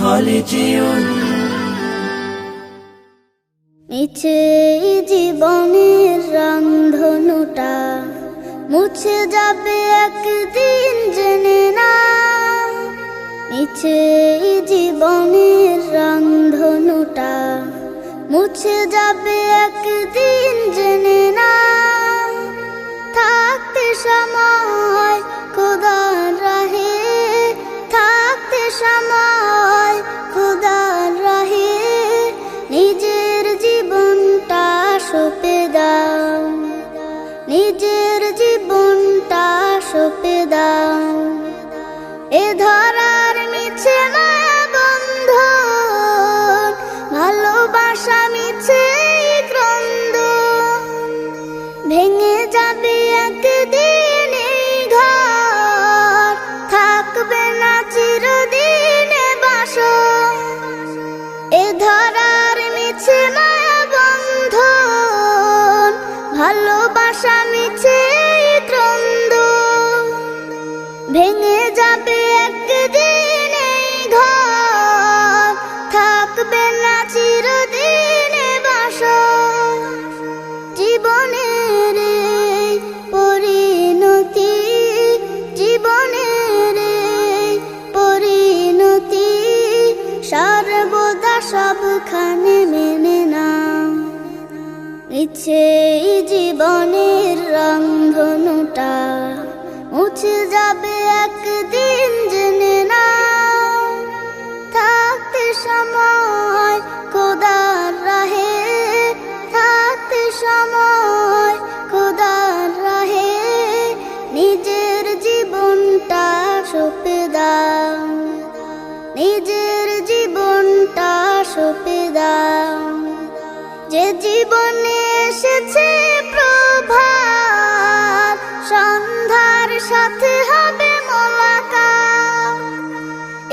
হলে যেও মিছে জীবনের রংধনুটা মুছে যাবে একদিন জেনে না। মিছে জীবনের রংধনুটা মুছে যাবে একদিন জেনে না। থাকতে সময় খোদার রাহে, থাকতে সময় খোদার রাহে নিজের জীবনটা সঁপে দাও, নিজের জীবনটা সঁপে দাও। এ ধরার মিছে মায়া বন্ধন, ভালোবাসা মিছে ক্রন্দন, ভেঙে যাবে একদিন এই ঘর, থাকবে না চিরদিনে বাসর। এ ধরার মিছে মায়া বন্ধন, ভালোবাসা মিছে ক্রন্দন, ভেঙে যাবে একদিন এই ঘর, থাকবে না চিরদিনে বাসর। জীবনের এই পরিণতি, জীবনের এই পরিণতি সর্বদা সবখানে মেনে নাও। মিছে জীবনের রংধনুটা মুছে যাবে একদিন জেনে নাও। থাকতে সময় খোদার রাহে, থাকতে সময় খোদার রাহে নিজের জীবনটা সঁপে দাও, নিজের জীবনটা সঁপে দাও। যে জীবনে এসেছে প্রভাত, সন্ধ্যার সাথে হবে মোলাকাত।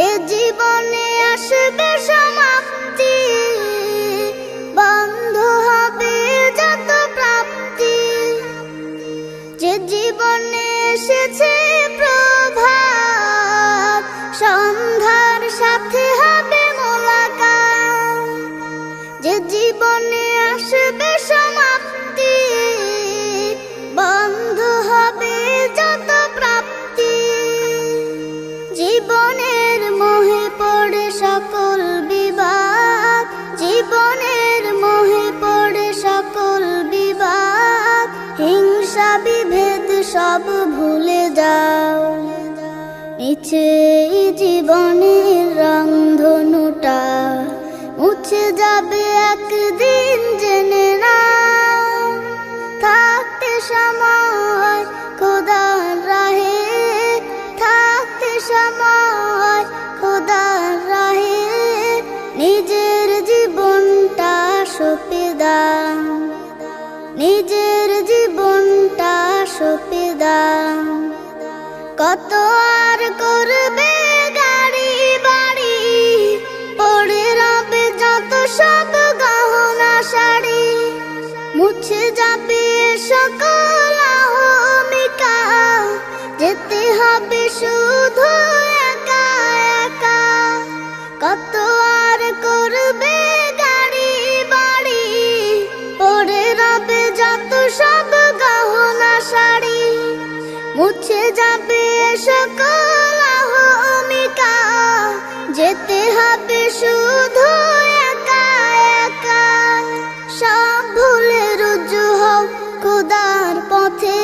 এ জীবনে আসবে সমাপ্তি, বন্ধ হবে যত প্রাপ্তি। যে জীবনে এসেছে প্রভাত, সন্ধ্যার সাথে হবে মোলাকাত। যে জীবনে আসবে সমাপ্তি, বন্ধ হবে যত প্রাপ্তি। জীবনের মোহে পড়ে সকল বিবাদ, জীবনের মোহে পড়ে সকল বিবাদ। হিংসা বিভেদ সব ভুলে যাও। মিছে জীবনের রংধনুটা মুছে যাবে একদিন জেনে নাও। থাকতে সময় খোদার রাহে, থাকতে সময় খোদার রাহে নিজের জীবনটা সঁপে দাও, নিজের জীবনটা সঁপে দাও। কত আর করবে গাড়ি বাড়ি, পড়ে রবে যত সব গহনা শাড়ি। মুছে যাবে সকল অহমিকা, যেতে হবে শুধু একা একা। কত আর করবে গাড়ি বাড়ি, পড়ে রবে যত সব গহনা শাড়ি। মুছে যাবে সকল অহমিকা, যেতে হবে শুধু একা একা। সব ভুলে রুজু হও খোদার পথে,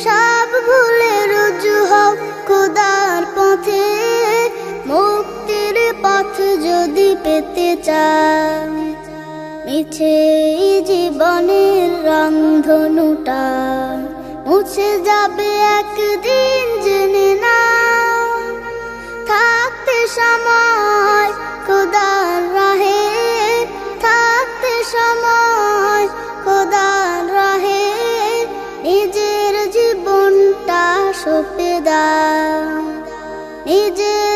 সব ভুলে রুজু হও খোদার পথে। মুক্তির পথ যদি পেতে চাও, মিছে জীবনের রংধনুটা মুছে যাবে একদিন জেনে নাও। থাকতে সময় খোদার রাহে, থাকতে সময় খোদার রাহে নিজের জীবনটা সঁপে দাও, নিজের